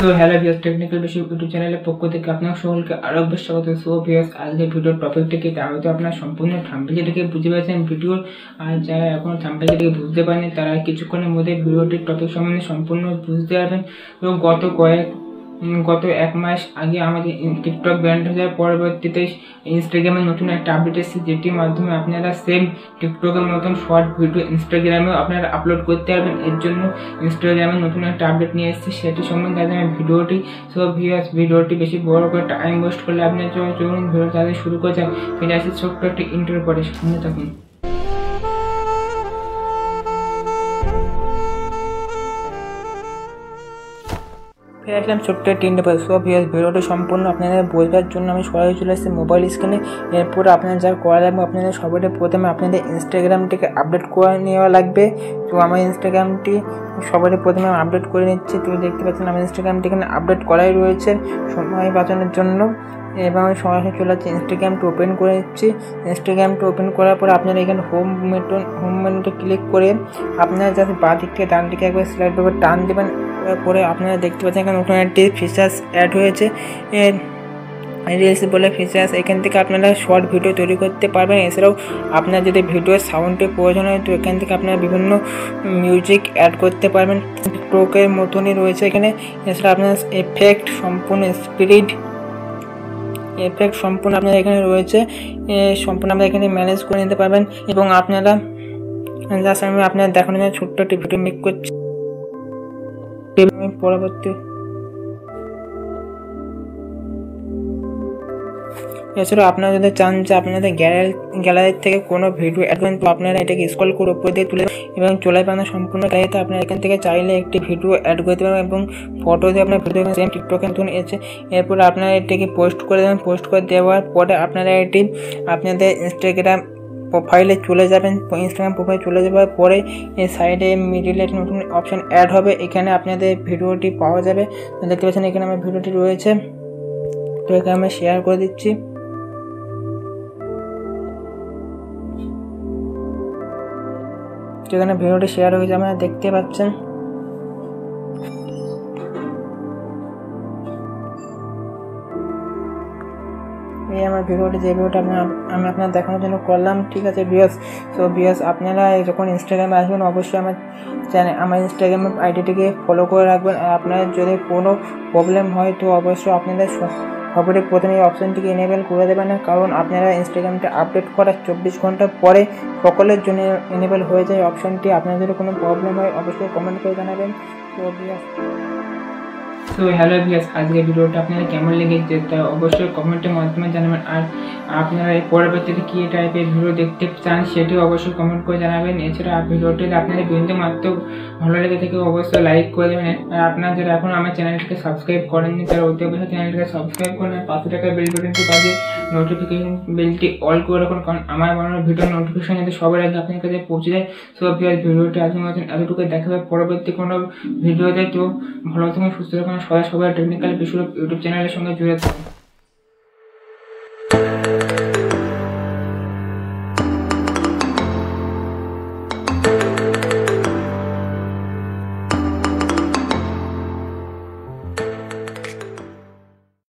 তো hello viewers, technical বেশি YouTube চ্যানেলের পক্ষ থেকে আপনার সকলকে আরো বেশ স্বাগত। সো ভিউয়ার্স, আজকের ভিডিওর টপিকটিকে হয়তো আপনার সম্পূর্ণ থাম্বনেলটিকে বুঝে পেয়েছেন ভিডিওর, আর যারা এখনো থাম্বনেলটিকে বুঝতে পারেনি তারা কিছুক্ষণের মধ্যে ভিডিওটির টপিক সম্বন্ধে সম্পূর্ণ বুঝতে পারবেন। এবং গত এক মাস আগে আমাদের টিকটক ব্যান্ড হয়ে যাওয়ার পরবর্তীতে ইনস্টাগ্রামে নতুন একটা আপডেট এসেছে, যেটির মাধ্যমে আপনারা সেম টিকটকের মতন শর্ট ভিডিও ইনস্টাগ্রামেও আপনারা আপলোড করতে পারবেন। এর জন্য ইনস্টাগ্রামে নতুন একটা আপডেট নিয়ে এসেছে, সেটি সম্বন্ধে আজ আমি ভিডিওটি বেশি বড় করে টাইম ওয়েস্ট করলে আপনার চলুন ভিডিও তাদের শুরু করে যান। ফিরে আসি ছোট্ট একটি ইন্টারভিউ পরে, শুনে থাকুন। ফিরে আসলাম ছোট্ট একটি ইন্টারভিউ। সো ভিডিওটি সম্পূর্ণ আপনাদের বোঝার জন্য আমি সরাসরি চলে এসেছি মোবাইল স্ক্রিনে। এরপর আপনারা যা করা লাগবে, আপনাদের সবাই প্রথমে আপনাদের ইনস্টাগ্রামটিকে আপডেট করে নেওয়া লাগবে। তো আমার ইনস্টাগ্রামটি সবাই প্রথমে আপডেট করে নিচ্ছি। তুমি দেখতে পাচ্ছেন আমার ইনস্টাগ্রামটি এখানে আপডেট করাই রয়েছে সময় বাঁচানোর জন্য। এবং আমি সরাসরি চলে যাচ্ছি, ইনস্টাগ্রামটি ওপেন করে নিচ্ছি। ইনস্টাগ্রামটি ওপেন করার পর আপনারা এখানে হোম মেনুতে ক্লিক করে আপনারা যাতে বাঁ দিক থেকে ডান দিকে একবার স্লাইড করে টান দেবেন। পরে আপনারা দেখতে পাচ্ছেন এখানে নতুন একটি ফিচার্স অ্যাড হয়েছে, রিলস বলে ফিচার্স। এখান থেকে আপনারা শর্ট ভিডিও তৈরি করতে পারবেন। এছাড়াও আপনার যদি ভিডিওর সাউন্ডের প্রয়োজন হয় তো এখান থেকে আপনারা বিভিন্ন মিউজিক অ্যাড করতে পারবেন, টিকটকের মতনই রয়েছে এখানে। এছাড়া আপনার এফেক্ট সম্পূর্ণ আপনার এখানে রয়েছে, সম্পূর্ণ আপনারা এখানে ম্যানেজ করে নিতে পারবেন। এবং আপনারা জাস্ট আমি আপনার দেখানোর জন্য ছোট্ট একটি ভিডিও মেক করছি। পরবর্তী এছাড়াও আপনারা যদি চান যে আপনাদের গ্যালারি থেকে কোনো ভিডিও অ্যাড করেন, তো আপনারা এটাকে স্ক্রল করে উপর দিয়ে তুলে এবং চলে পাবেন সম্পূর্ণ গ্যালারিতে। আপনারা এখান থেকে চাইলে একটি ভিডিও অ্যাড করতে পারবেন এবং ফটো দিয়ে আপনার ভিডিও সেম টিকটকে নতুন এসেছে। এরপর আপনারা এটাকে পোস্ট করে দেবেন। পোস্ট করে দেওয়ার পরে আপনারা এটি আপনাদের ইনস্টাগ্রাম প্রোফাইলে চলে যাবেন। ইনস্টাগ্রাম প্রোফাইলে চলে যাওয়ার পরে এই সাইডে মিডিলে নতুন অপশন অ্যাড হবে, এখানে আপনাদের ভিডিওটি পাওয়া যাবে। দেখতে পাচ্ছেন এখানে আমার ভিডিওটি রয়েছে, তো এখানে আমি শেয়ার করে দিচ্ছি। এখানে ভিডিওটি শেয়ার হয়ে যাবে, আপনারা দেখতে পাচ্ছেন। এই আমার ভিডিওটি, যে ভিডিওটা আমি আপনার দেখানোর জন্য করলাম। ঠিক আছে ভিউয়ার্স, সো ভিউয়ার্স আপনারা যখন ইনস্টাগ্রামে আসবেন অবশ্যই আমার ইনস্টাগ্রাম আইডিটিকে ফলো করে রাখবেন। আর আপনার যদি কোনো প্রবলেম হয় তো অবশ্যই আপনাদের সবারই প্রথমে এই অপশানটিকে এনেবেল করে দেবেন না, কারণ আপনারা ইনস্টাগ্রামটা আপডেট করার 24 ঘন্টা পরে সকলের জন্য এনেবেল হয়ে যায় অপশানটি। আপনাদের যদি কোনো প্রবলেম হয় অবশ্যই কমেন্ট করে জানাবেন। তো হ্যালো ভিউয়ার্স, আজকের ভিডিওটা আপনারা কেমন লেগেছে তা অবশ্যই কমেন্টের মাধ্যমে জানাবেন। আর আপনারা পরবর্তীতে কী টাইপের ভিডিও দেখতে চান সেটিও অবশ্যই কমেন্ট করে জানাবেন। এছাড়া ভিডিওটি আপনাদের বিন্দু মাত্র ভালো লেগে থেকে অবশ্যই লাইক করে দেবেন। আর আপনারা যারা এখন আমার চ্যানেলটিকে সাবস্ক্রাইব করেননি তারা অতি অবশ্যই চ্যানেলটিকে সাবস্ক্রাইব করেন, আর পাশে থাকা বেল বাটনটি বাজিয়ে নোটিফিকেশন বেলটি অল করে রাখুন, কারণ আমার বানানোর ভিডিওর নোটিফিকেশন যাতে সবার আগে আপনার কাছে পৌঁছে যায়। সো ভিউয়ার্স, ভিডিওটি আজকের মতন এতটুকু, দেখা হবে পরবর্তী কোনো ভিডিওতে। তো ভালো থাকুন, সুস্থ থাকুন, সবাই টেকনিক্যাল বিশ্বরূপ ইউটিউব চ্যানেলের সঙ্গে জুড়ে থাকুন।